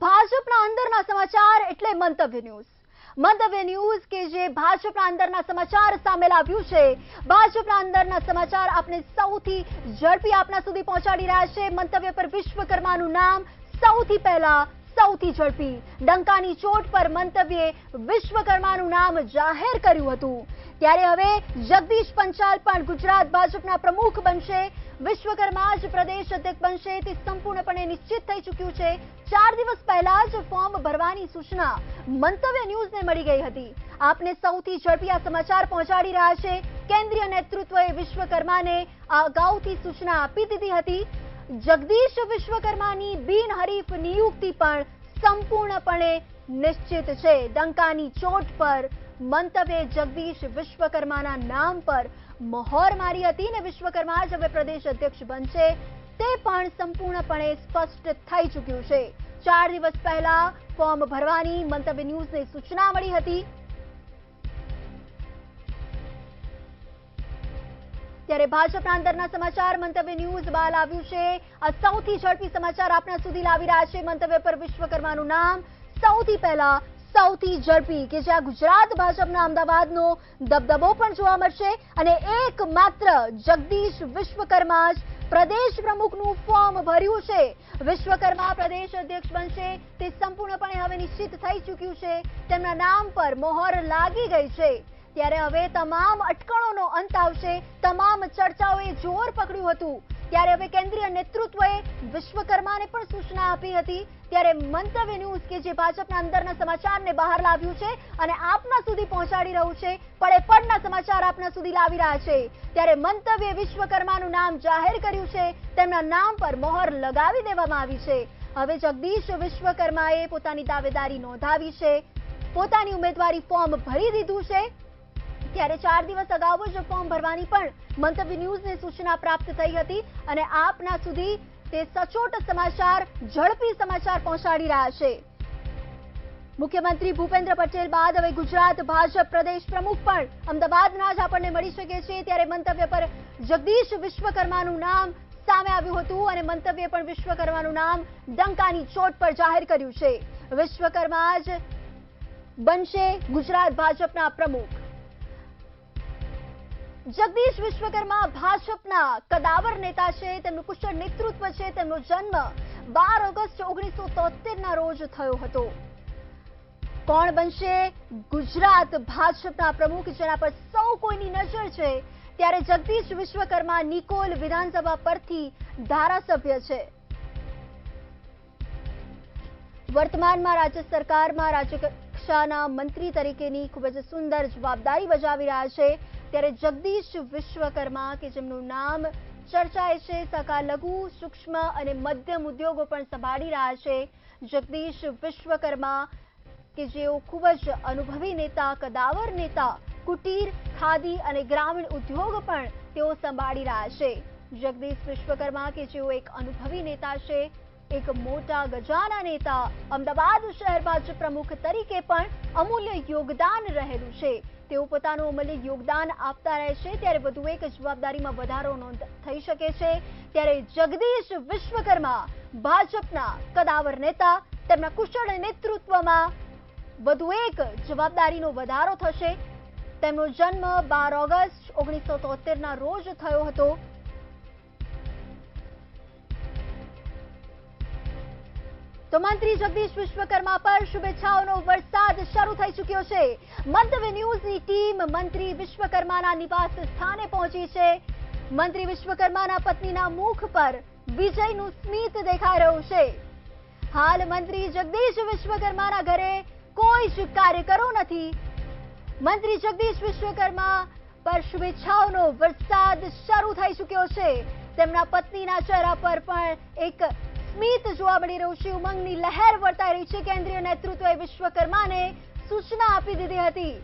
ભાજપના અંદરના સમાચાર એટલે મંતવ્ય ન્યૂઝ કે જે ભાજપના અંદરના સમાચાર સામે લાવ્યું છે। ભાજપના અંદરના સમાચાર આપણે સૌથી ઝડપી આપના સુધી પહોંચાડી રહ્યા છે। મંતવ્ય પર વિશ્વકર્માનું નામ સૌથી પહેલા સૌથી ઝડપી ડંકાની ચોટ પર મંતવ્યે વિશ્વકર્માનું નામ જાહેર કર્યું હતું। ત્યારે હવે જગદીશ પંચાલ પણ ગુજરાત ભાજપના પ્રમુખ બનશે। વિશ્વકર્મા જ પ્રદેશ અધ્યક્ષ બનશે તે સંપૂર્ણપણે નિશ્ચિત થઈ ચૂક્યું છે। 4 દિવસ પહેલા જ ફોર્મ ભરવાની સૂચના મંતવ્ય ન્યૂઝને મળી ગઈ હતી। આપને સૌથી ઝડપી આ સમાચાર પહોંચાડી રહ્યા છે। કેન્દ્રીય નેતૃત્વએ વિશ્વકર્માને અગાઉથી સૂચના આપી દીધી હતી। જગદીશ વિશ્વકર્માની બિનહરીફ નિયુક્તિ પણ સંપૂર્ણપણે નિશ્ચિત છે। ડંકાની ચોટ પર મંતવ્યે જગદીશ વિશ્વકર્માના નામ પર મહોર મારી હતી ને વિશ્વકર્મા જ હવે પ્રદેશ અધ્યક્ષ બનશે તે પણ સંપૂર્ણપણે સ્પષ્ટ થઈ ચૂક્યું છે। 4 દિવસ પહેલા ફોર્મ ભરવાની મંતવ્ય ન્યૂઝને સૂચના મળી હતી। ત્યારે ભાજપના અંદરના સમાચાર મંતવ્ય ન્યૂઝ બહાર આવ્યું છે। આ સૌથી ઝડપી સમાચાર આપના સુધી લાવી રહ્યા છે। મંતવ્ય પર વિશ્વકર્માનું નામ સૌથી પહેલા સૌથી ઝડપી કે જ્યાં ગુજરાત ભાજપના અમદાવાદનો દબદબો પણ જોવા મળશે અને એકમાત્ર જગદીશ વિશ્વકર્મા જ પ્રદેશ પ્રમુખનું ફોર્મ ભર્યું છે। વિશ્વકર્મા પ્રદેશ અધ્યક્ષ બનશે તે સંપૂર્ણપણે હવે નિશ્ચિત થઈ ચૂક્યું છે। તેમના નામ પર મહોર લાગી ગઈ છે। ત્યારે હવે તમામ અટકળોનો અંત આવશે। તમામ ચર્ચાઓએ જોર પકડ્યું હતું ત્યારે હવે કેન્દ્રીય નેતૃત્વએ વિશ્વકર્માને પણ સૂચના આપી હતી। ત્યારે મંતવ્ય ન્યૂઝ કે જે ભાજપના અંદરના સમાચારને બહાર લાવ્યું છે અને આપના સુધી પહોંચાડી રહ્યું છે। પડે પડના સમાચાર આપના સુધી લાવી રહ્યા છે। ત્યારે મંતવ્યે વિશ્વકર્માનું નામ જાહેર કર્યું છે। તેમના નામ પર મહોર લગાવી દેવામાં આવી છે। હવે જગદીશ વિશ્વકર્માએ પોતાની દાવેદારી નોંધાવી છે। પોતાની ઉમેદવારી ફોર્મ ભરી દીધું છે। ત્યારે 4 દિવસ અગાઉ જ ફોર્મ ભરવાની પણ મંતવ્ય ન્યૂઝને સૂચના પ્રાપ્ત થઈ હતી અને આપના સુધી તે સચોટ સમાચાર ઝડપી સમાચાર પહોંચાડી રહ્યા છે। મુખ્યમંત્રી ભૂપેન્દ્ર પટેલ બાદ હવે ગુજરાત ભાજપ પ્રદેશ પ્રમુખ પણ અમદાવાદના જ આપણને મળી શકે છે। ત્યારે મંતવ્ય પર જગદીશ વિશ્વકર્માનું નામ સામે આવ્યું હતું અને મંતવ્યે પણ વિશ્વકર્માનું નામ ડંકાની ચોટ પર જાહેર કર્યું છે। વિશ્વકર્મા જ બનશે ગુજરાત ભાજપના પ્રમુખ। જગદીશ વિશ્વકર્મા ભાજપના કદાવર નેતા છે। તેમનું કુશળ નેતૃત્વ છે। તેમનો જન્મ 12 ઓગસ્ટ 1973ના રોજ થયો હતો। કોણ બનશે ગુજરાત ભાજપના પ્રમુખ જેના પર સૌ કોઈની નજર છે ત્યારે જગદીશ વિશ્વકર્મા નિકોલ વિધાનસભા પરથી ધારાસભ્ય છે। વર્તમાનમાં રાજ્ય સરકારમાં રાજ્યકક્ષાના મંત્રી તરીકેની ખૂબ જ સુંદર જવાબદારી બજાવી રહ્યા છે। ત્યારે જગદીશ વિશ્વકર્મા કે જેમનું નામ ચર્ચાય છે સહકાર લઘુ સૂક્ષ્મ અને મધ્યમ ઉદ્યોગો પણ સંભાળી રહ્યા છે। જગદીશ વિશ્વકર્મા કે જેઓ ખૂબ જ અનુભવી નેતા કદાવર નેતા કુટીર ખાદી અને ગ્રામીણ ઉદ્યોગ પણ તેઓ સંભાળી રહ્યા છે। જગદીશ વિશ્વકર્મા કે જેઓ એક અનુભવી નેતા છે એક મોટા ગજાના નેતા અમદાવાદ શહેર ભાજપ પ્રમુખ તરીકે પણ અમૂલ્ય યોગદાન રહેલું છે। તેઓ પોતાનું અમૂલ્ય યોગદાન આપતા રહેશે ત્યારે વધુ એક જવાબદારીમાં વધારો થઈ શકે છે। ત્યારે જગદીશ વિશ્વકર્મા ભાજપના કદાવર નેતા તેમના કુશળ નેતૃત્વમાં વધુ એક જવાબદારીનો વધારો થશે। તેમનો જન્મ 12 ઓગસ્ટ 1973ના રોજ થયો હતો। તો મંત્રી જગદીશ વિશ્વકર્મા પર શુભેચ્છાઓનો વરસાદ શરૂ થઈ ચૂક્યો છે। મંતવ્ય ન્યૂઝની ટીમ મંત્રી વિશ્વકર્માના નિવાસ સ્થાને પહોંચી છે। મંત્રી વિશ્વકર્માના પત્નીના મુખ પર વિજયનું સ્મિત દેખાઈ રહ્યું છે। હાલ મંત્રી જગદીશ વિશ્વકર્માના ઘરે કોઈ જ કાર્યકરો નથી। મંત્રી જગદીશ વિશ્વકર્મા પર શુભેચ્છાઓનો વરસાદ શરૂ થઈ ચૂક્યો છે। તેમના પત્નીના ચહેરા પર પણ એક સ્મિત જોવા મળી રહ્યું છે। ઉમંગની લહેર વર્તાઈ રહી છે। કેન્દ્રીય નેતૃત્વએ વિશ્વકર્માને સૂચના આપી દીધી હતી।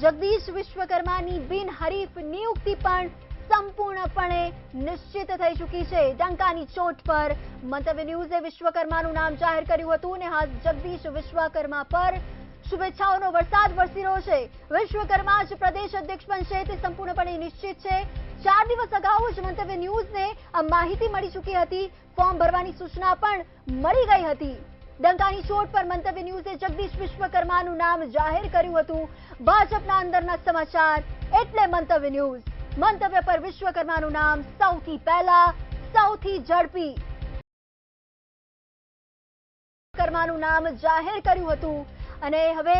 જગદીશ વિશ્વકર્માની બિનહરીફ નિયુક્તિ પણ સંપૂર્ણપણે નિશ્ચિત થઈ ચૂકી છે। ડંકાની ચોટ પર મંતવ્ય ન્યૂઝે વિશ્વકર્માનું નામ જાહેર કર્યું હતું અને હાલ જગદીશ વિશ્વકર્મા પર શુભેચ્છાઓનો વરસાદ વરસી રહ્યો છે। વિશ્વકર્મા જ પ્રદેશ અધ્યક્ષ બનશે તે સંપૂર્ણપણે નિશ્ચિત છે। 4 દિવસ અગાઉ જ મંતવ્ય ન્યૂઝને આ માહિતી મળી ચૂકી હતી। ફોર્મ ભરવાની સૂચના પણ મળી ગઈ હતી। ડંકાની ચોટ પર મંતવ્ય ન્યૂઝે જગદીશ વિશ્વકર્માનું નામ જાહેર કર્યું હતું. ભાજપના અંદરના સમાચાર એટલે મંતવ્ય ન્યૂઝ. મંતવ્ય પર વિશ્વકર્માનું નામ સૌથી પહેલા, સૌથી ઝડપી વિશ્વકર્માનું નામ જાહેર કર્યું હતું અને હવે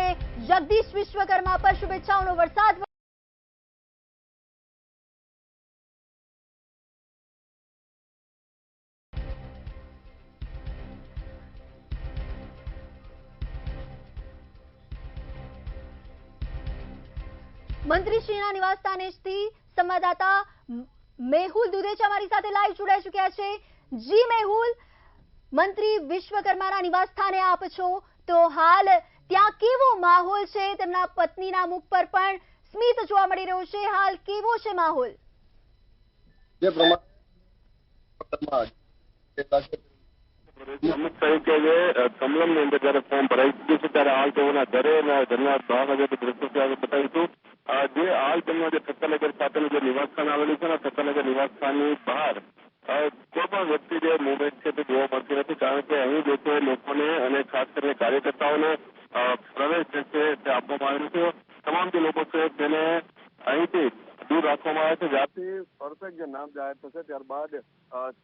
જગદીશ વિશ્વકર્મા પર શુભેચ્છાઓનો વરસાદ. મંત્રીશ્રીના નિવાસસ્થાનેથી સંવાદદાતા મેહુલ દુધેચા અમારી સાથે લાઈવ જોડાઈ ચૂક્યા છે. જી મેહુલ, મંત્રી વિશ્વકર્માના નિવાસસ્થાને આપ છો, તો હાલ ત્યાં કેવો માહોલ છે? તેમના પત્નીના મુખ પર પણ સ્મિત જોવા મળી રહ્યો છે. હાલ કેવો છે માહોલ? જે અમિત તરીકે જે કમલમની અંદર જયારે ફોર્મ ભરાઈ ચૂક્યું છે ત્યારે હાલ તેઓના ઘરે ઘરના બહાર દ્રશ્યો બતાવીશું. જે હાલ તેમના જે સત્તાનગર ખાતેનું જે નિવાસસ્થાન આવેલું છે ને, સત્તાનગર નિવાસસ્થાનની બહાર કોઈ પણ વ્યક્તિ જે મુવમેન્ટ છે તે જોવા મળતી નથી, કારણ કે અહીં જે છે લોકોને અને ખાસ કરીને કાર્યકર્તાઓને પ્રવેશ જે છે તે આપવામાં આવેલું છે. તમામ જે લોકો છે તેને અહીંથી દૂર રાખવામાં આવે છે. જ્યાંથી પરફેક્ટ જે નામ જાહેર થશે ત્યારબાદ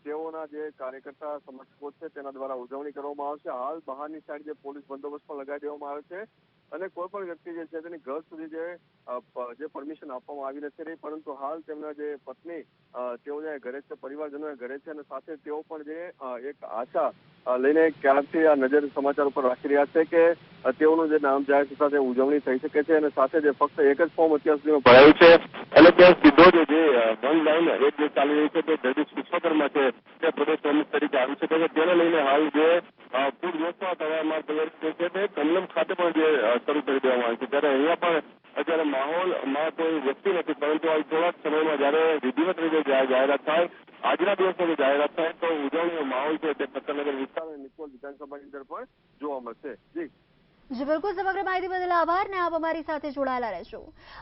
તેઓના જે કાર્યકર્તા સમર્થકો છે તેના દ્વારા ઉજવણી કરવામાં આવશે. હાલ બહારની સાઈડ જે પોલીસ બંદોબસ્ત પણ લગાવી દેવામાં આવે છે અને કોઈ પણ વ્યક્તિ જે છે તેની ઘર સુધી જે પરમિશન આપવામાં આવી નથી રહી, પરંતુ હાલ તેમના જે પત્ની તેઓ જે ઘરે છે, પરિવારજનો ઘરે છે અને સાથે તેઓ પણ જે એક આશા લઈને ક્યારથી આ નજર સમાચાર ઉપર રાખી રહ્યા છે કે તેઓનું જે નામ જાહેર થતા તે ઉજવણી થઈ શકે છે. અને સાથે જે ફક્ત એક જ ફોર્મ અત્યાર સુધીમાં ભરાયું છે અને ત્યાં સીધો જે વન લાઈન એક જે ચાલી રહી છે તે જગદીશ વિશ્વકર્મા છે તે પ્રદેશ પ્રમુખ તરીકે આવી શકે છે. તેને લઈને હાલ જે પૂરજોશમાં તૈયારીમાં તૈયારી છે તે કમલમ ખાતે પણ જે શરૂ કરી દેવામાં આવી છે. ત્યારે અહીંયા પણ અત્યારે માહોલમાં કોઈ વ્યક્તિ નથી, પરંતુ હાલ થોડાક સમયમાં જયારે વિધિવત રીતે જાહેરાત થાય, આજના દિવસની જાહેરાત થાય, તો ઉજવણીનો માહોલ છે તે સત્તાનગર વિસ્તાર અને નિકોલ વિધાનસભાની અંદર પણ જોવા મળશે. જી બિલકુલ, સમગ્ર માહિતી બદલ આભાર ને આપ અમારી સાથે જોડાયેલા રહેશો.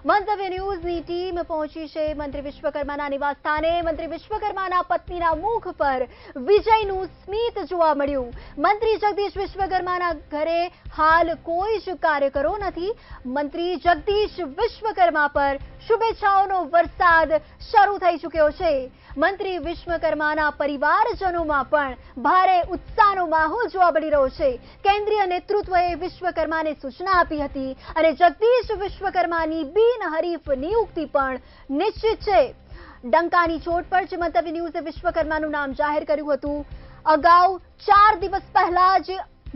મંતવ્ય ન્યૂઝની ટીમ પહોંચી છે મંત્રી વિશ્વકર્માના નિવાસસ્થાને. મંત્રી વિશ્વકર્માના પત્નીના મુખ પર વિજયનું સ્મિત જોવા મળ્યું. મંત્રી જગદીશ વિશ્વકર્માના ઘરે હાલ કોઈ જ કાર્યકરો નથી. મંત્રી જગદીશ વિશ્વકર્મા પર શુભેચ્છાઓનો વરસાદ શરૂ થઈ ચૂક્યો છે. મંત્રી વિશ્વકર્માના પરિવારજનોમાં પણ ભારે ઉત્સાહનો માહોલ જોવા મળી રહ્યો છે. કેન્દ્રીય નેતૃત્વએ વિશ્વકર્માને સૂચના આપી હતી અને જગદીશ વિશ્વકર્માની બિનહરીફ નિયુક્તિ પણ નિશ્ચિત છે. ડંકાની ચોટ પર જ મંતવ્ય ન્યૂઝે વિશ્વકર્માનું નામ જાહેર કર્યું હતું. અગાઉ 4 દિવસ પહેલા જ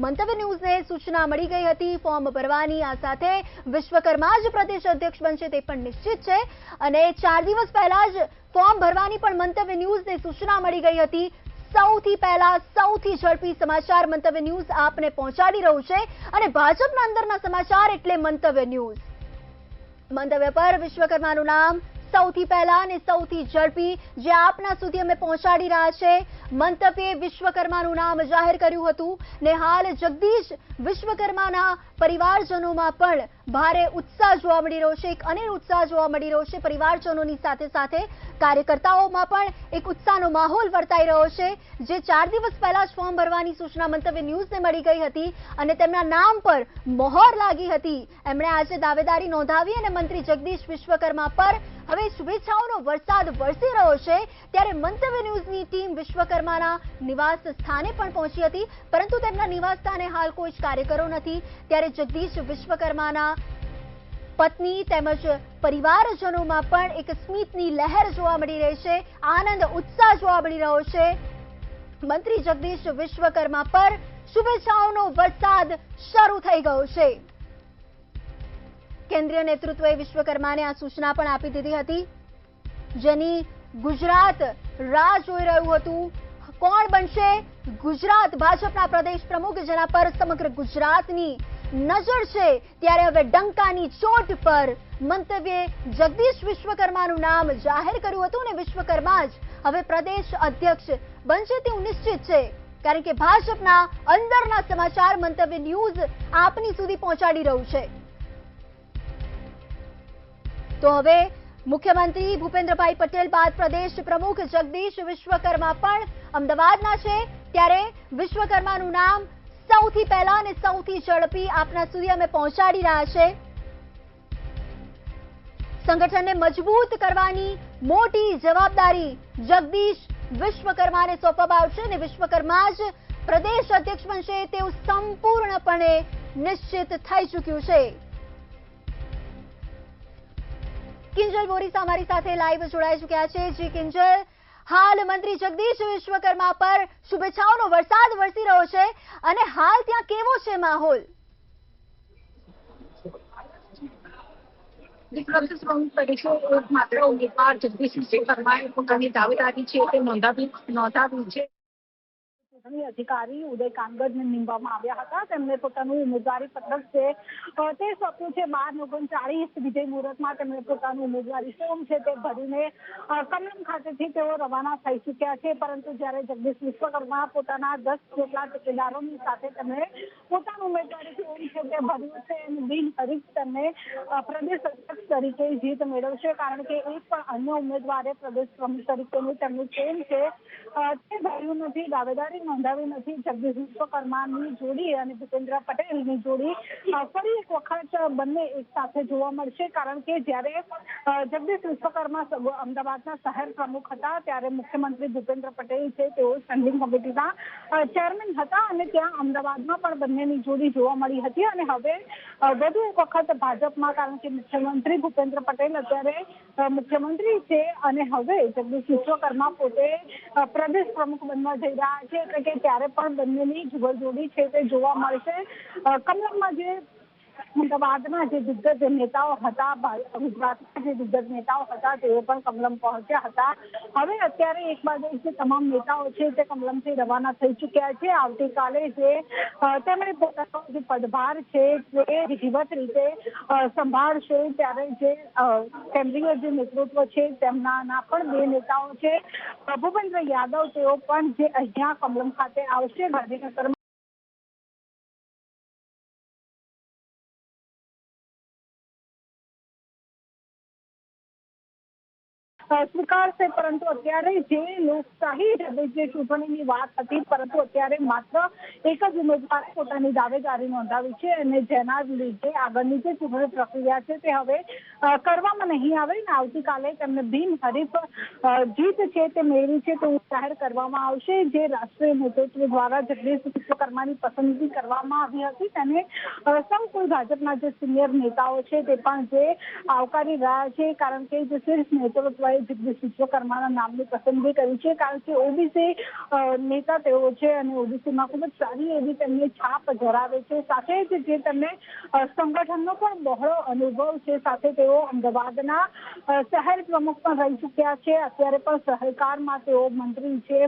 મંતવ્ય ન્યૂઝને સૂચના મળી ગઈ હતી ફોર્મ ભરવાની. આ સાથે વિશ્વકર્મા જ પ્રદેશ અધ્યક્ષ બનશે તે પણ નિશ્ચિત છે અને 4 દિવસ પહેલા જ ફોર્મ ભરવાની પણ મંતવ્ય ન્યૂઝને સૂચના મળી ગઈ હતી. સૌથી પહેલા, સૌથી ઝડપી સમાચાર મંતવ્ય ન્યૂઝ આપને પહોંચાડી રહ્યું છે અને ભાજપના અંદરના સમાચાર એટલે મંતવ્ય ન્યૂઝ. મંતવ્ય પર વિશ્વકર્માનું નામ સૌથી પહેલા અને સૌથી ઝડપી જે આપના સુધી અમે પહોંચાડી રહ્યા છે. મંતવ્યે વિશ્વકર્માનું નામ જાહેર કર્યું હતું ને હાલ જગદીશ વિશ્વકર્માના પરિવારજનોમાં પણ ભારે ઉત્સાહ જોવા મળી રહ્યો છે. એક અનેરો ઉત્સાહ જોવા મળી રહ્યો છે. પરિવારજનોની સાથે સાથે કાર્યકર્તાઓમાં પણ એક ઉત્સાહનો માહોલ વર્તાઈ રહ્યો છે. જે 4 દિવસ પહેલા જ ફોર્મ ભરવાની સૂચના મંતવ્ય ન્યૂઝને મળી ગઈ હતી અને તેમના નામ પર મહોર લાગી હતી, એમણે આજે દાવેદારી નોંધાવી અને મંત્રી જગદીશ વિશ્વકર્મા પર હવે શુભેચ્છાઓનો વરસાદ વરસી રહ્યો છે. ત્યારે મંતવ્ય ન્યૂઝની ટીમ વિશ્વકર્માના નિવાસ સ્થાને પણ પહોંચી હતી, પરંતુ તેમના નિવાસ સ્થાને હાલ કોઈ જ કાર્યકરો નથી. ત્યારે જગદીશ વિશ્વકર્માના પત્ની તેમજ પરિવારજનોમાં પણ એક સ્મિતની લહેર જોવા મળી રહી છે. આનંદ, ઉત્સાહ જોવા મળી રહ્યો છે. મંત્રી જગદીશ વિશ્વકર્મા પર શુભેચ્છાઓનો વરસાદ શરૂ થઈ ગયો છે. કેન્દ્રીય નેતૃત્વએ વિશ્વકર્માને આ સૂચના પણ આપી દીધી હતી, જેની ગુજરાત રાહ જોઈ રહ્યું હતું. કોણ બનશે ગુજરાત ભાજપના પ્રદેશ પ્રમુખ, જેના પર સમગ્ર ગુજરાતની નજર છે? ત્યારે હવે ડંકાની ચોટ પર મંતવ્યે જગદીશ વિશ્વકર્માનું નામ જાહેર કર્યું હતું અને વિશ્વકર્મા જ હવે પ્રદેશ અધ્યક્ષ બનશે તેવું નિશ્ચિત છે. કારણ કે ભાજપના અંદરના સમાચાર મંતવ્ય ન્યૂઝ આપની સુધી પહોંચાડી રહ્યું છે. તો હવે મુખ્યમંત્રી ભૂપેન્દ્રભાઈ પટેલ બાદ પ્રદેશ પ્રમુખ જગદીશ વિશ્વકર્મા પણ અમદાવાદના છે. ત્યારે વિશ્વકર્માનું નામ સૌથી પહેલા અને સૌથી ઝડપી આપના સુધી અમે પહોંચાડી રહ્યા છે. સંગઠનને મજબૂત કરવાની મોટી જવાબદારી જગદીશ વિશ્વકર્માને સોંપવામાં આવશે અને વિશ્વકર્મા જ પ્રદેશ અધ્યક્ષ બનશે તેવું સંપૂર્ણપણે નિશ્ચિત થઈ ચૂક્યું છે. કિંજલ બોરીસા અમારી સાથે લાઈવ જોડાઈ ચૂક્યા છે. જી કિંજલ, હાલ મંત્રી જગદીશ વિશ્વકર્મા પર શુભેચ્છાઓનો વરસાદ વરસી રહ્યો છે અને હાલ ત્યાં કેવો છે માહોલ? પ્રદેશ પ્રમુખ તરીકે એકમાત્ર ઉમેદવાર જગદીશ વિશ્વકર્માએ પોતાની દાવેદારી છે તે નોંધાવી છે. ચૂંટણી અધિકારી ઉદય કાંગડને નીમવામાં આવ્યા હતા. તેમણે પોતાનું ઉમેદવારી પત્રક છે તે સોંપ્યું છે. 12:39 વિજય મુહૂર્તમાં તેમણે પોતાનું ઉમેદવારી ફોર્મ છે તે ભરીને કમલમ ખાતેથી તેઓ રવાના થઈ ચૂક્યા છે. પરંતુ જ્યારે જગદીશ વિશ્વકર્મા પોતાના 10 જેટલા ટેકેદારોની સાથે તેમણે પોતાનું ઉમેદવારી ફોર્મ છે તે ભર્યું છે અને બિનહરીફ તેમને પ્રદેશ અધ્યક્ષ તરીકે જીત મેળવશે. કારણ કે એક પણ અન્ય ઉમેદવારે પ્રદેશ પ્રમુખ તરીકેનું તેમનું ફોર્મ છે તે ભર્યું નથી, દાવેદારી નોંધાવી નથી. જગદીશ વિશ્વકર્માની જોડી અને ભૂપેન્દ્ર પટેલની જોડી ફરી એક વખત બંને એક સાથે જોવા મળશે. કારણ કે જ્યારે જગદીશ વિશ્વકર્મા અમદાવાદના શહેર પ્રમુખ હતા ત્યારે મુખ્યમંત્રી ભૂપેન્દ્ર પટેલ છે તેઓ સ્ટેન્ડિંગ કમિટીના ચેરમેન હતા અને ત્યાં અમદાવાદમાં પણ બંનેની જોડી જોવા મળી હતી. અને હવે વધુ એક વખત ભાજપમાં, કારણ કે મુખ્યમંત્રી ભૂપેન્દ્ર પટેલ અત્યારે મુખ્યમંત્રી છે અને હવે જગદીશ વિશ્વકર્મા પોતે પ્રદેશ પ્રમુખ બનવા જઈ રહ્યા છે. એટલે કે ત્યારે પણ બંનેની જોડી છે તે જોવા મળશે. કમલમમાં જે અમદાવાદના જે દિગ્ગજ નેતાઓ હતા, ગુજરાતના જે દિગ્ગજ નેતાઓ હતા તેઓ પણ કમલમ પહોંચ્યા હતા. હવે અત્યારે એક બાદ એક જે તમામ નેતાઓ છે તે કમલમથી રવાના થઈ ચૂક્યા છે. આવતીકાલે જે તેમણે પોતાનો જે પદભાર છે તે વિધિવત રીતે સંભાળશે ત્યારે જે કેન્દ્રીય જે નેતૃત્વ છે તેમના પણ 2 નેતાઓ છે. ભૂપેન્દ્ર યાદવ તેઓ પણ જે અહીંયા કમલમ ખાતે આવશે. ગાંધીનગરમાં સ્વીકારશે. પરંતુ અત્યારે જે લોકશાહી જે ચૂંટણીની વાત હતી, પરંતુ અત્યારે માત્ર એક જ ઉમેદવારે પોતાની દાવેદારી નોંધાવી છે અને જેના લીધે આગળની જે ચૂંટણી પ્રક્રિયા છે તે હવે કરવામાં નહીં આવે અને આવતીકાલે તેમને બિનહરીફ જીત છે તે મેળવી છે તેવું જાહેર કરવામાં આવશે. જે રાષ્ટ્રીય નેતૃત્વ દ્વારા જગદીશ વિશ્વકર્માની પસંદગી કરવામાં આવી હતી તેને સૌ કોઈ ભાજપના જે સિનિયર નેતાઓ છે તે પણ જે આવકારી રહ્યા છે. કારણ કે જે શીર્ષ નેતૃત્વએ જગદીશ વિશ્વકર્માના નામની પસંદગી કરી છે. કારણ કે ઓબીસી નેતા તેઓ છે અને ઓબીસીમાં ખૂબ જ સારી એવી તેમની છાપ ધરાવે છે. સાથે જ જે તેમને સંગઠનનો પણ બહોળો અનુભવ છે. સાથે તેઓ અમદાવાદના શહેર પ્રમુખ પણ રહી ચૂક્યા છે. અત્યારે પણ સહકારમાં તેઓ મંત્રી છે.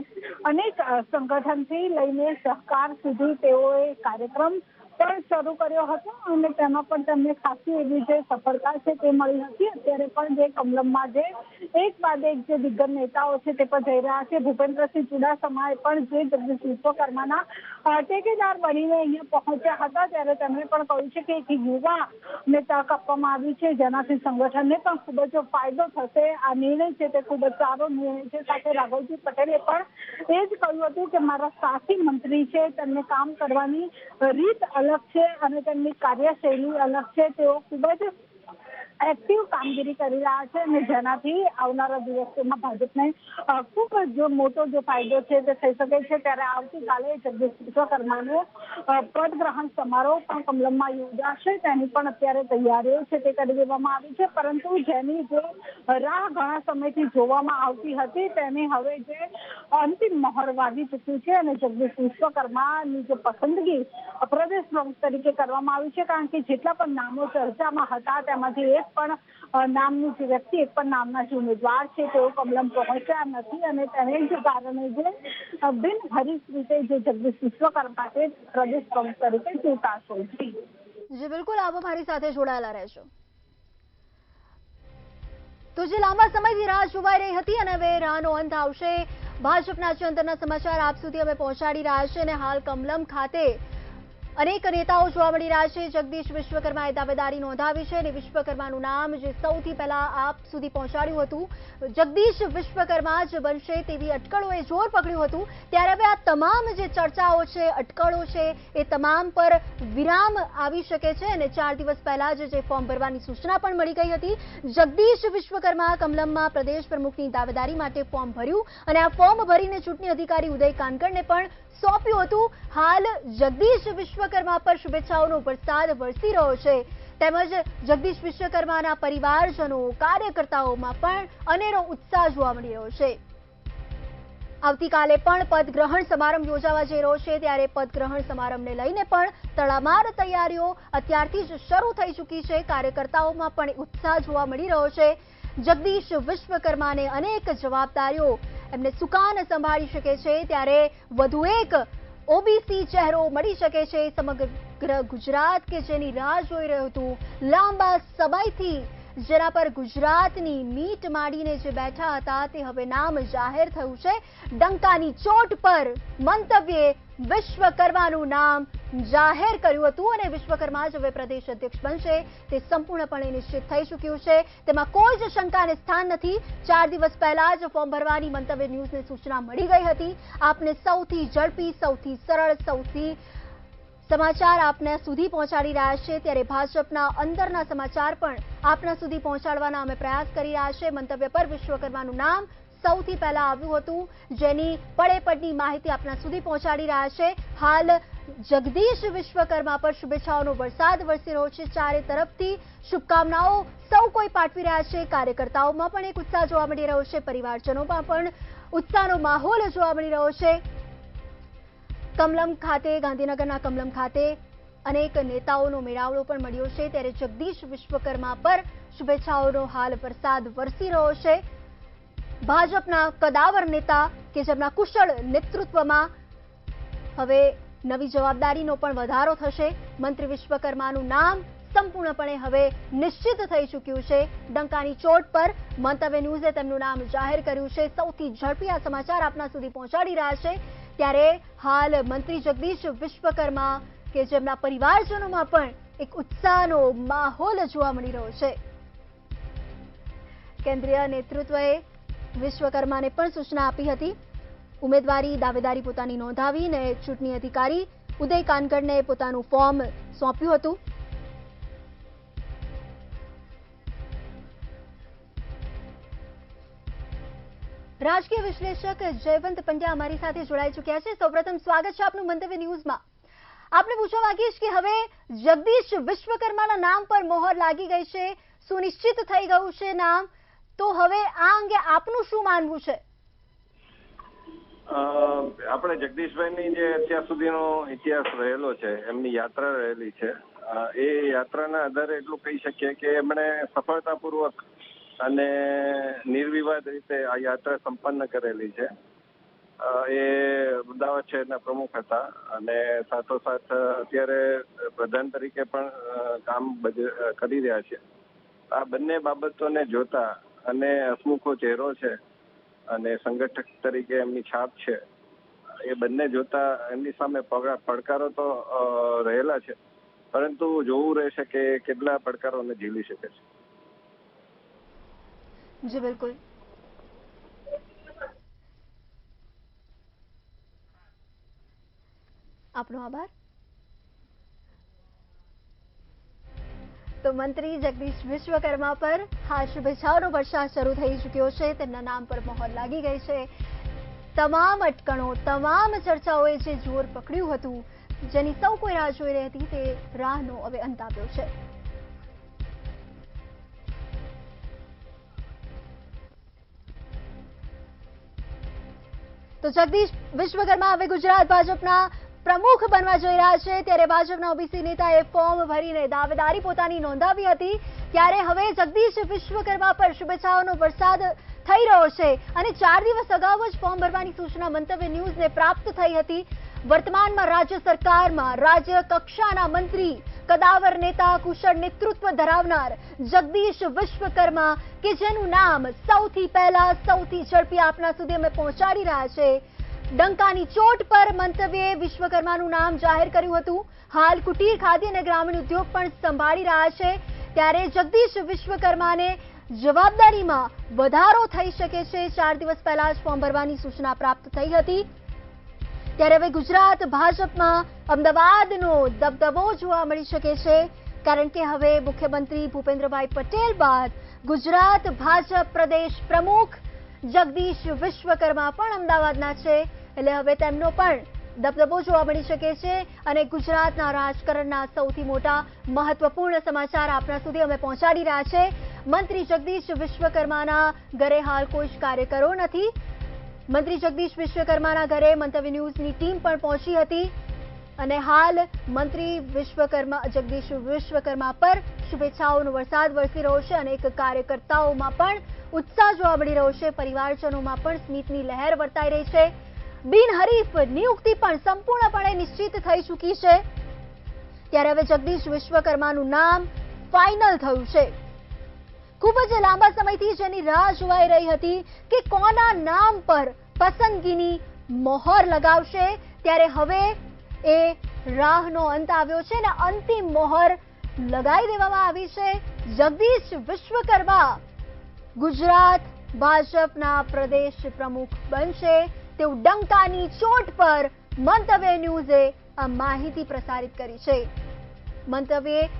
અનેક સંગઠનથી લઈને સહકાર સુધી તેઓએ કાર્યક્રમ પણ શરૂ કર્યો હતો અને તેમાં પણ તેમને ખાસી એવી જે સફળતા છે તે મળી હતી. અત્યારે પણ જે કમલમમાં જે એક બાદ એક જે દિગ્ગજ નેતાઓ છે તે પણ જઈ રહ્યા છે. ભૂપેન્દ્રસિંહ ચુડાસમાએ પણ જે જગદીશ વિશ્વકર્માના ટેકેદાર બનીને અહીંયા પહોંચ્યા હતા ત્યારે તેમણે પણ કહ્યું છે કે એક યુવાને તક આપવામાં આવી છે જેનાથી સંગઠનને પણ ખૂબ જ ફાયદો થશે. આ નિર્ણય છે તે ખૂબ જ સારો નિર્ણય છે. સાથે રાઘવજી પટેલે પણ એ જ કહ્યું હતું કે મારા સાથી મંત્રી છે તેમને કામ કરવાની રીત અલગ છે અને તેમની કાર્યશૈલી અલગ છે. તેઓ ખૂબ જ એક્ટિવ કામગીરી કરી રહ્યા છે અને જેનાથી આવનારા દિવસોમાં ભાજપને ખૂબ જ મોટો જે ફાયદો છે તે થઈ શકે છે. ત્યારે આવતીકાલે જગદીશ વિશ્વકર્માનો પદગ્રહણ સમારોહ પણ કમલમમાં યોજાશે. તેની પણ અત્યારે તૈયારીઓ છે તે કરી દેવામાં આવી છે. પરંતુ જેની જે રાહ ઘણા સમયથી જોવામાં આવતી હતી તેની હવે જે અંતિમ મહોર વાગી ચૂક્યું છે અને જગદીશ વિશ્વકર્માની જે પસંદગી પ્રદેશ પ્રમુખ તરીકે કરવામાં આવી છે. કારણ કે જેટલા પણ નામો ચર્ચામાં હતા તેમાંથી એક પણ નામની જે વ્યક્તિ, એક પણ નામના જે ઉમેદવાર છે તેઓ કમલમ પહોંચ્યા નથી અને તેને જ કારણે જે બિનહરીફ રીતે જે જગદીશ વિશ્વકર્મા છે પ્રદેશ પ્રમુખ તરીકે ચૂંટાશે. જી બિલકુલ, આપ મારી સાથે જોડાયેલા રહેશો. તો જે લાંબા સમયથી રાહ જોવાઈ રહી હતી અને હવે રાહનો અંત આવશે. ભાજપના જે અંદરના સમાચાર આપ સુધી અમે પહોંચાડી રહ્યા છે અને હાલ કમલમ ખાતે અનેક નેતાઓ જોવા મળી રહ્યા છે. જગદીશ વિશ્વકર્માએ દાવેદારી નોંધાવી છે અને વિશ્વકર્માનું નામ જે સૌથી પહેલા આપ સુધી પહોંચાડ્યું હતું, જગદીશ વિશ્વકર્મા જ બનશે તેવી અટકળોએ જોર પકડ્યું હતું. ત્યારે હવે આ તમામ જે ચર્ચાઓ છે, અટકળો છે, એ તમામ પર વિરામ આવી શકે છે અને 4 દિવસ પહેલા જે ફોર્મ ભરવાની સૂચના પણ મળી ગઈ હતી. જગદીશ વિશ્વકર્મા કમલમમાં પ્રદેશ પ્રમુખની દાવેદારી માટે ફોર્મ ભર્યું અને આ ફોર્મ ભરીને ચૂંટણી અધિકારી ઉદય કાનકરને પણ સોંપ્યું હતું. હાલ જગદીશ વિશ્વકર્મા પર શુભેચ્છાઓનો વરસાદ વરસી રહ્યો છે. તેમજ જગદીશ વિશ્વકર્માના પરિવારજનો, કાર્યકર્તાઓમાં પણ અનેરો ઉત્સાહ જોવા મળી રહ્યો છે. આવતીકાલે પણ પદગ્રહણ સમારંભ યોજાવા જઈ રહ્યો છે. ત્યારે પદગ્રહણ સમારંભને લઈને પણ તડામાર તૈયારીઓ અત્યારથી જ શરૂ થઈ ચૂકી છે. કાર્યકર્તાઓમાં પણ ઉત્સાહ જોવા મળી રહ્યો છે. જગદીશ વિશ્વકર્માને અનેક જવાબદારીઓ એમને સુકાન સંભાળી શકે છે. ત્યારે વધુ એક ઓબીસી ચહેરો મળી શકે છે. સમગ્ર ગુજરાત કે જેની રાહ જોઈ રહ્યું હતું, લાંબા સમયથી જેના પર ગુજરાતની મીટ માંડીને જે બેઠા હતા, તે હવે નામ જાહેર થયું છે. ડંકાની ચોટ પર મંતવ્યે વિશ્વકર્માનું નામ જાહેર કર્યું હતું અને વિશ્વકર્મા જ હવે પ્રદેશ અધ્યક્ષ બનશે તે સંપૂર્ણપણે નિશ્ચિત થઈ ચૂક્યું છે. તેમાં કોઈ જ શંકાને સ્થાન નથી. 4 દિવસ પહેલા જ ફોર્મ ભરવાની મંતવ્ય ન્યૂઝને સૂચના મળી ગઈ હતી. આપને સૌથી ઝડપી, સૌથી સરળ, સૌથી સમાચાર આપને સુધી પહોંચાડી રહ્યા છે. ત્યારે ભાજપના અંદરના સમાચાર પણ આપના સુધી પહોંચાડવાના અમે પ્રયાસ કરી રહ્યા છે. મંતવ્ય પર વિશ્વકર્માનું નામ સૌથી પહેલા આવ્યું હતું, જેની પડે માહિતી આપના સુધી પહોંચાડી રહ્યા છે. હાલ જગદીશ વિશ્વકર્મા પર શુભેચ્છાઓનો વરસાદ વરસી રહ્યો છે. ચારે તરફથી શુભકામનાઓ સૌ કોઈ પાઠવી રહ્યા છે. કાર્યકર્તાઓમાં પણ એક ઉત્સાહ જોવા મળી રહ્યો છે. પરિવારજનોમાં પણ ઉત્સાહનો માહોલ જોવા મળી રહ્યો છે. કમલમ ખાતે, ગાંધીનગરના કમલમ ખાતે અનેક નેતાઓનો મેળાવડો પણ મળ્યો છે. ત્યારે જગદીશ વિશ્વકર્મા પર શુભેચ્છાઓનો હાલ વરસાદ વરસી રહ્યો છે. ભાજપના કદાવર નેતા કે જેમના કુશળ નેતૃત્વમાં હવે નવી જવાબદારીનો પણ વધારો થશે. મંત્રી વિશ્વકર્માનું નામ સંપૂર્ણપણે હવે નિશ્ચિત થઈ ચૂક્યું છે. ડંકાની ચોટ પર મંતવ્ય ન્યૂઝે તેમનું નામ જાહેર કર્યું છે. સૌથી ઝડપી આ સમાચાર આપના સુધી પહોંચાડી રહ્યા છે. ત્યારે હાલ મંત્રી જગદીશ વિશ્વકર્મા કે જેમના પરિવારજનોમાં પણ એક ઉત્સાહનો માહોલ જોવા મળી રહ્યો છે. કેન્દ્રીય નેતૃત્વએ વિશ્વકર્માને પણ સૂચના આપી હતી. ઉમેદવારી દાવેદારી પોતાની નોંધાવી અને ચૂંટણી અધિકારી ઉદય કાનકરને પોતાનું ફોર્મ સોંપ્યું હતું. રાજકીય વિશ્લેષક જયવંત પંડ્યા અમારી સાથે જોડાઈ ચૂક્યા છે. સૌપ્રથમ સ્વાગત છે આપનું મંતવ્ય ન્યૂઝમાં. આપને પૂછવા માંગીશ કે હવે જગદીશ વિશ્વકર્માના નામ પર મોહર લાગી ગઈ છે, સુનિશ્ચિત થઈ ગયું છે નામ, તો હવે આ અંગે આપનું શું માનવું છે? આપણે જગદીશભાઈની જે અત્યાર સુધીનો ઇતિહાસ રહેલો છે, એમની યાત્રા રહેલી છે, એ યાત્રાના આધારે એટલું કહી શકીએ કે એમણે સફળતાપૂર્વક અને નિર્વિવાદ રીતે આ યાત્રા સંપન્ન કરેલી છે. એ અમદાવાદ શહેરના પ્રમુખ હતા અને સાથોસાથ અત્યારે પ્રધાન તરીકે પણ કામ કરી રહ્યા છે. આ બંને બાબતોને જોતા અને હસમુખો ચહેરો છે અને સંગઠક તરીકે એમની છાપ છે, એ બંને જોતા એમની સામે પડકારો તો રહેલા છે, પરંતુ જોવું રહેશે કે કેટલા પડકારોને ઝીલી શકે છે. જી બિલકુલ. આપનો આભાર. તો મંત્રી જગદીશ વિશ્વકર્મા પર હા શુભેચ્છાઓનો વરસાદ શરૂ થઈ ચૂક્યો છે. તેમના નામ પર મોહર લાગી ગઈ છે. તમામ અટકણો, તમામ ચર્ચાઓએ જે જોર પકડ્યું હતું, જેની સૌ કોઈ રાહ જોઈ રહી હતી, તે રાહનો હવે અંત આવ્યો છે. તો જગદીશ વિશ્વકર્મા હવે ગુજરાત ભાજપના પ્રમુખ બનવા જઈ રહ્યા છે. ત્યારે ભાજપના ઓબીસી નેતાએ ફોર્મ ભરીને દાવેદારી પોતાની નોંધાવી હતી. ત્યારે હવે જગદીશ વિશ્વકર્મા પર શુભેચ્છાઓનો વરસાદ થઈ રહ્યો છે અને 4 દિવસ અગાઉ જ ફોર્મ ભરવાની સૂચના મંતવ્ય ન્યૂઝને પ્રાપ્ત થઈ હતી. વર્તમાનમાં રાજ્ય સરકારમાં રાજ્ય કક્ષાના મંત્રી, કદાવર નેતા, કુશળ નેતૃત્વ ધરાવનાર જગદીશ વિશ્વકર્મા કે જેનું નામ સૌથી પહેલા, સૌથી ઝડપી આપના સુધી અમે પહોંચાડી રહ્યા છે. ડંકાની ચોટ પર મંતવ્યે વિશ્વકર્માનું નામ જાહેર કર્યું હતું. હાલ કુટીર, ખાદી અને ગ્રામીણ ઉદ્યોગ પણ સંભાળી રહ્યા છે. ત્યારે જગદીશ વિશ્વકર્માને જવાબદારીમાં વધારો થઈ શકે છે. 4 દિવસ પહેલા જ ફોર્મ ભરવાની સૂચના પ્રાપ્ત થઈ હતી. ત્યારે હવે ગુજરાત ભાજપમાં અમદાવાદનો દબદબો જોવા મળી શકે છે. કારણ કે હવે મુખ્યમંત્રી ભૂપેન્દ્રભાઈ પટેલ બાદ ગુજરાત ભાજપ પ્રદેશ પ્રમુખ જગદીશ વિશ્વકર્મા પણ અમદાવાદના છે. એટલે હવે તેમનો પણ દબદબો જોવા મળી શકે છે. અને ગુજરાતના રાજકારણના સૌથી મોટા મહત્વપૂર્ણ સમાચાર આપણા સુધી અમે પહોંચાડી રહ્યા છે. મંત્રી જગદીશ વિશ્વકર્માના ઘરે હાલ કોઈ જ કાર્યકરો નથી. મંત્રી જગદીશ વિશ્વકર્માના ઘરે મંતવ્ય ન્યૂઝની ટીમ પણ પહોંચી હતી અને હાલ મંત્રી જગદીશ વિશ્વકર્મા પર શુભેચ્છાઓનો વરસાદ વરસી રહ્યો છે. અનેક કાર્યકર્તાઓમાં પણ ઉત્સાહ જોવા મળી રહ્યો છે. પરિવારજનોમાં પણ સ્મિતની લહેર વર્તાઈ રહી છે. બિનહરીફ નિયુક્તિ પણ સંપૂર્ણપણે નિશ્ચિત થઈ ચૂકી છે. ત્યારે હવે જગદીશ વિશ્વકર્માનું નામ ફાઇનલ થયું છે. ખૂબ જ લાંબા સમયથી જેની રાહ જોવાઈ રહી હતી કે કોના નામ પર પસંદગીની મોહર લગાવશે, ત્યારે હવે એ રાહનો અંત આવ્યો છે અને અંતિમ મોહર લગાવી દેવામાં આવી છે. જગદીશ વિશ્વકર્મા ગુજરાત ભાજપના પ્રદેશ પ્રમુખ બનશે તેવું ડંકાની ચોટ પર મંતવ્ય ન્યૂઝે આ માહિતી પ્રસારિત કરી છે. મંતવ્યે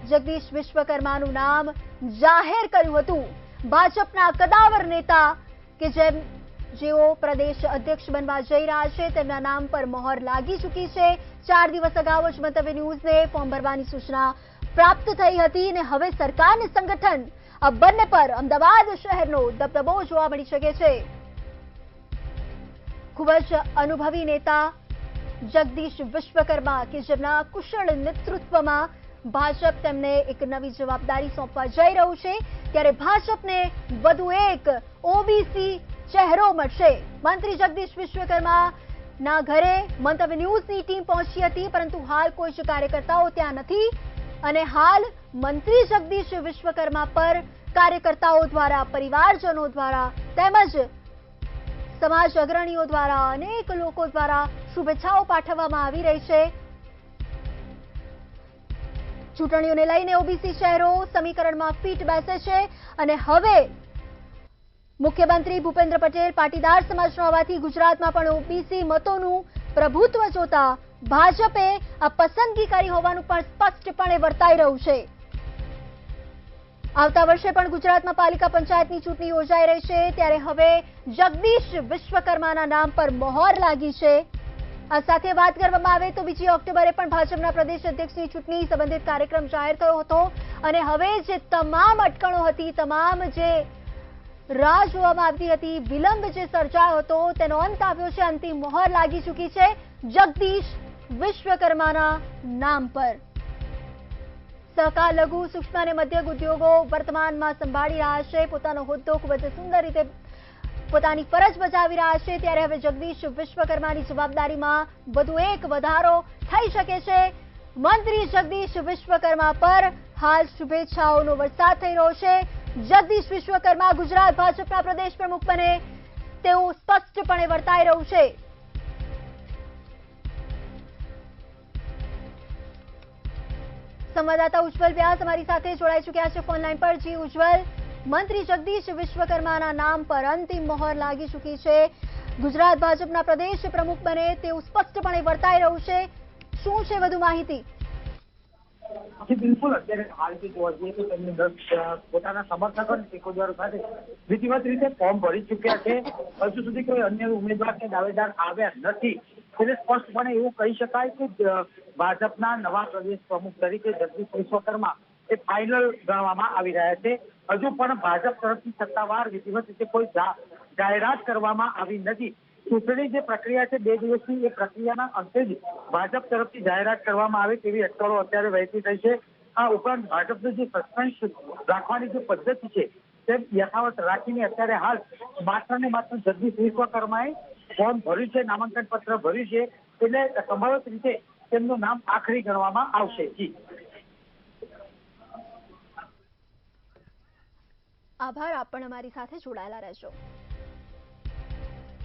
જગદીશ વિશ્વકર્માનું નામ જાહેર કર્યું હતું. ભાજપના કદાવર નેતા કે જેઓ પ્રદેશ અધ્યક્ષ બનવા જઈ રહ્યા છે તેમના નામ પર મોહર લાગી ચૂકી છે. 4 દિવસ અગાઉ જ મંતવ્ય ન્યૂઝને ફોર્મ ભરવાની સૂચના પ્રાપ્ત થઈ હતી અને હવે સરકાર અને સંગઠન આ બંને પર અમદાવાદ શહેરનો દબદબો જોવા મળી શકે છે. ખૂબ જ અનુભવી નેતા જગદીશ વિશ્વકર્મા કે જેમના કુશળ નેતૃત્વમાં ભાજપ તેમને એક નવી જવાબદારી સોંપવા જઈ રહ્યું છે. ત્યારે ભાજપને વધુ એક ઓબીસી ચહેરો મળશે. મંત્રી જગદીશ વિશ્વકર્માના ઘરે મંતવ્ય ન્યૂઝની ટીમ પહોંચી હતી, પરંતુ હાલ કોઈ જ કાર્યકર્તાઓ ત્યાં નથી અને હાલ મંત્રી જગદીશ વિશ્વકર્મા પર કાર્યકર્તાઓ દ્વારા, પરિવારજનો દ્વારા તેમજ સમાજ અગ્રણીઓ દ્વારા, અનેક લોકો દ્વારા શુભેચ્છાઓ પાઠવવામાં આવી રહી છે. ચૂંટણીઓને લઈને ઓબીસી શહેરો સમીકરણમાં ફીટ બેસે છે અને હવે મુખ્યમંત્રી ભૂપેન્દ્ર પટેલ પાટીદાર સમાજનો હોવાથી ગુજરાતમાં પણ ઓબીસી મતોનું પ્રભુત્વ જોતા ભાજપે આ પસંદગી કરી હોવાનું પણ સ્પષ્ટપણે વર્તાઈ રહ્યું છે. આવતા વર્ષે પણ ગુજરાતમાં પાલિકા પંચાયતની ચૂંટણી યોજાઈ રહી છે. ત્યારે હવે જગદીશ વિશ્વકર્માના નામ પર મોહર લાગી છે. આ સાથે વાત કરવામાં આવે તો 2 ઓક્ટોબરે પણ ભાજપના પ્રદેશ અધ્યક્ષની ચૂંટણી સંબંધિત કાર્યક્રમ જાહેર થયો હતો અને હવે જે તમામ અટકણો હતી, તમામ જે રાહ જોવામાં આવતી હતી, વિલંબ જે સર્જાયો હતો તેનો અંત આવ્યો છે. અંતિમ મોહર લાગી ચૂકી છે જગદીશ વિશ્વકર્માના નામ પર. સહકાર, લઘુ, સૂક્ષ્મ અને મધ્યમ ઉદ્યોગો વર્તમાનમાં સંભાળી રહ્યા છે. પોતાનો હોદ્દો ખૂબ જ સુંદર રીતે પોતાની ફરજ બજાવી રહ્યા છે. ત્યારે હવે જગદીશ વિશ્વકર્માની જવાબદારીમાં વધુ એક વધારો થઈ શકે છે. મંત્રી જગદીશ વિશ્વકર્મા પર હાલ શુભેચ્છાઓનો વરસાદ થઈ રહ્યો છે. જગદીશ વિશ્વકર્મા ગુજરાત ભાજપના પ્રદેશ પ્રમુખ બને તેવું સ્પષ્ટપણે વર્તાઈ રહ્યું છે. સંવાદદાતા ઉજ્જવલ વ્યાસ અમારી સાથે જોડાઈ ચૂક્યા છે ફોન લાઈન પર. જી ઉજ્જવલ, મંત્રી જગદીશ વિશ્વકર્માના નામ પર અંતિમ મોહર લાગી ચૂકી છે. ગુજરાત ભાજપના પ્રદેશ પ્રમુખ બને તેવું સ્પષ્ટપણે વર્તાઈ રહ્યું છે. શું છે વધુ માહિતી? બિલકુલ, અત્યારે હાલથી જોવા જઈએ તો તેમને પોતાના સમર્થકો અને ટેકોદારો સાથે વિધિવત રીતે ફોર્મ ભરી ચૂક્યા છે. હજુ સુધી કોઈ અન્ય ઉમેદવાર કે દાવેદાર આવ્યા નથી. એટલે સ્પષ્ટપણે એવું કહી શકાય કે ભાજપના નવા પ્રદેશ પ્રમુખ તરીકે જગદીશ વિશ્વકર્મા એ ફાઇનલ ગણવામાં આવી રહ્યા છે. હજુ પણ ભાજપ તરફથી સત્તાવાર વિધિવત રીતે કોઈ જાહેરાત કરવામાં આવી નથી. ચૂંટણી જે પ્રક્રિયા છે 2 દિવસની, એ પ્રક્રિયાના અંતે જ ભાજપ તરફથી જાહેરાત કરવામાં આવે તેવી અટકળો અત્યારે વહેતી થઈ છે. આ ઉપરાંત ભાજપનું જે સસ્પેન્સ રાખવાની જે પદ્ધતિ છે તે યથાવત રાખીને અત્યારે હાલ માત્ર ને માત્ર જગદીશ વિશ્વકર્માએ ફોર્મ ભર્યું છે, નામાંકન પત્ર ભર્યું છે. એટલે સંભવિત રીતે તેમનું નામ આખરી ગણવામાં આવશે. જી આભાર, આપ પણ અમારી સાથે જોડાયેલા રહેજો.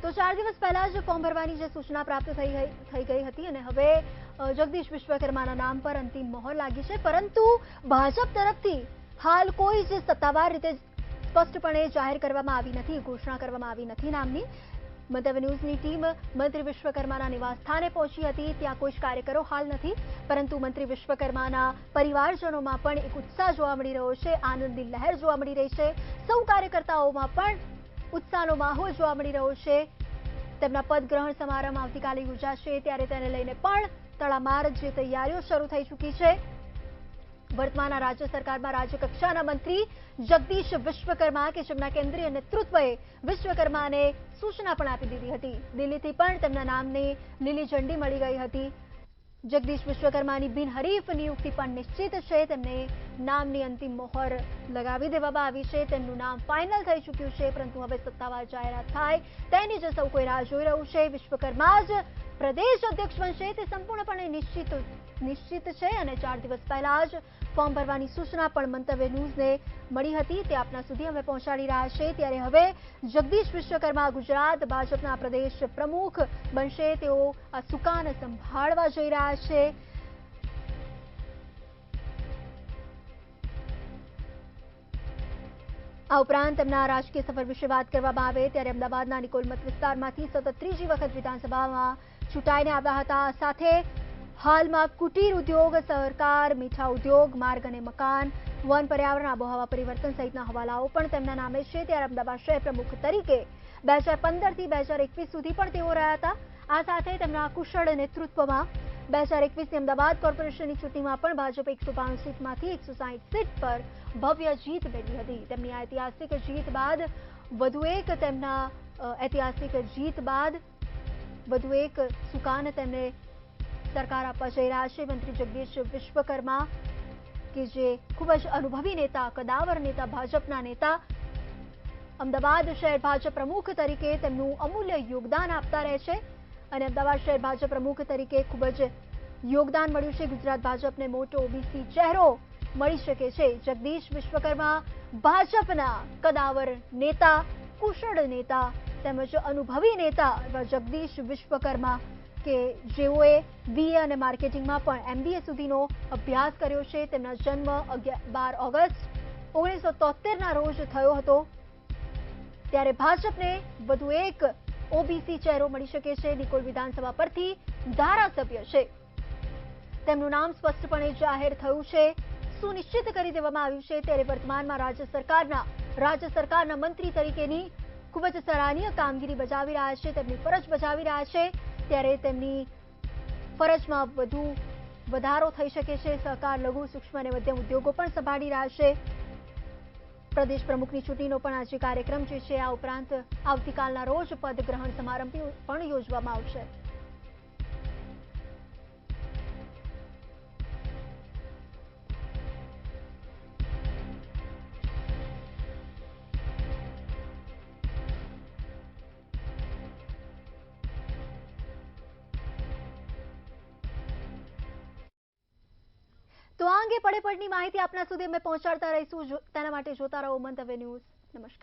તો 4 દિવસ પહેલા જ ફોર્મ ભરવાની જે સૂચના પ્રાપ્ત થઈ ગઈ હતી અને હવે જગદીશ વિશ્વકર્માના નામ પર અંતિમ મહોર લાગી છે, પરંતુ ભાજપ તરફથી હાલ કોઈ જ સત્તાવાર રીતે સ્પષ્ટપણે જાહેર કરવામાં આવી નથી, ઘોષણા કરવામાં આવી નથી નામની. મંતવ્ય ન્યૂઝની ટીમ મંત્રી વિશ્વકર્માના નિવાસસ્થાને પહોંચી હતી. ત્યાં કોઈ જ કાર્યકરો હાલ નથી, પરંતુ મંત્રી વિશ્વકર્માના પરિવારજનોમાં પણ એક ઉત્સાહ જોવા મળી રહ્યો છે, આનંદની લહેર જોવા મળી રહી છે. સૌ કાર્યકર્તાઓમાં પણ ઉત્સાહનો માહોલ જોવા મળી રહ્યો છે. તેમના પદગ્રહણ સમારંભ આવતીકાલે યોજાશે, ત્યારે તેને લઈને પણ તડામાર જે તૈયારીઓ શરૂ થઈ ચૂકી છે. વર્તમાન રાજ્ય સરકારમાં રાજ્યકક્ષાના મંત્રી જગદીશ વિશ્વકર્મા કે જેમના કેન્દ્રીય નેતૃત્વએ વિશ્વકર્માને સૂચના પણ આપી દીધી હતી. દિલ્હીથી પણ તેમના નામને લીલી ઝંડી મળી ગઈ હતી. જગદીશ વિશ્વકર્માની બિનહરીફ નિયુક્તિ પણ નિશ્ચિત છે. તેમને નામની અંતિમ મોહર લગાવી દેવામાં આવી છે. તેમનું નામ ફાઇનલ થઈ ચૂક્યું છે, પરંતુ હવે સત્તાવાર જાહેરાત થાય તેની જે સૌ કોઈ રાહ જોઈ રહ્યું છે. વિશ્વકર્મા જ પ્રદેશ અધ્યક્ષ બનશે તે સંપૂર્ણપણે નિશ્ચિત છે અને 4 દિવસ પહેલા જ ફોર્મ ભરવાની સૂચના પણ મંતવ્ય ન્યૂઝને મળી હતી. તે આપના સુધી અમે પહોંચાડી રહ્યા છે. ત્યારે હવે જગદીશ વિશ્વકર્મા ગુજરાત ભાજપના પ્રદેશ પ્રમુખ બનશે. તેઓ આ સુકાન સંભાળવા જઈ રહ્યા છે. આ ઉપરાંત તેમના રાજકીય સફર વિશે વાત કરવામાં આવે ત્યારે અમદાવાદના નિકોલ મત વિસ્તારમાંથી સતત ત્રીજી વખત વિધાનસભામાં ચૂંટાઈને આવ્યા હતા. સાથે હાલમાં કુટીર ઉદ્યોગ, સહકાર, મીઠા ઉદ્યોગ, માર્ગ અને મકાન, વન, પર્યાવરણ, આબોહવા પરિવર્તન સહિતના હવાલાઓ પણ તેમના નામે છે. ત્યારે અમદાવાદ શહેર પ્રમુખ તરીકે 2015 થી 2021 સુધી પણ તેઓ રહ્યા હતા. આ સાથે તેમના કુશળ નેતૃત્વમાં 2021ની અમદાવાદ કોર્પોરેશનની ચૂંટણીમાં પણ ભાજપ 192 સીટમાંથી 160 સીટ પર ભવ્ય જીત મેળવી હતી. તેમની ઐતિહાસિક જીત બાદ વધુ એક સુકાન તેમને સરકાર આપવા જઈ રહ્યા છે. મંત્રી જગદીશ વિશ્વકર્મા કે જે ખૂબ જ અનુભવી નેતા, કદાવર નેતા, ભાજપના નેતા, અમદાવાદ શહેર ભાજપ પ્રમુખ તરીકે તેમનું અમૂલ્ય યોગદાન આપતા રહે છે અને અમદાવાદ શહેર ભાજપ પ્રમુખ તરીકે ખૂબ જ યોગદાન મળ્યું છે. ગુજરાત ભાજપને મોટો ઓબીસી ચહેરો મળી શકે છે. જગદીશ વિશ્વકર્મા ભાજપના કદાવર નેતા, કુશળ નેતા તેમજ અનુભવી નેતા એવા જગદીશ વિશ્વકર્મા કે જેઓએ બીએ અને માર્કેટિંગમાં પણ MBA સુધીનો અભ્યાસ કર્યો છે. તેમના જન્મ 12 ઓગસ્ટ 1973ના રોજ થયો હતો. ત્યારે ભાજપને વધુ એક ઓબીસી ચહેરો મળી શકે છે. નિકોલ વિધાનસભા પરથી ધારાસભ્ય છે, તેમનું નામ સ્પષ્ટપણે જાહેર થયું છે, સુનિશ્ચિત કરી દેવામાં આવ્યું છે. ત્યારે વર્તમાનમાં રાજ્ય સરકારના મંત્રી તરીકેની ખૂબ જ સરાહનીય કામગીરી બજાવી રહ્યા છે, તેમની ફરજ બજાવી રહ્યા છે. ત્યારે તેમની ફરજમાં વધારો થઈ શકે છે. સહકાર, લઘુ, સૂક્ષ્મ અને મધ્યમ ઉદ્યોગો પણ સંભાળી રહ્યા છે. પ્રદેશ પ્રમુખની ચૂંટણીનો પણ આજે કાર્યક્રમ જે છે. આ ઉપરાંત આવતીકાલના રોજ પદગ્રહણ સમારંભ પણ યોજવામાં આવશે. તો આ અંગે પડે પડની માહિતી આપના સુધી અમે પહોંચાડતા રહીશું. તેના માટે જોતા રહો મંતવ્ય ન્યૂઝ. નમસ્કાર.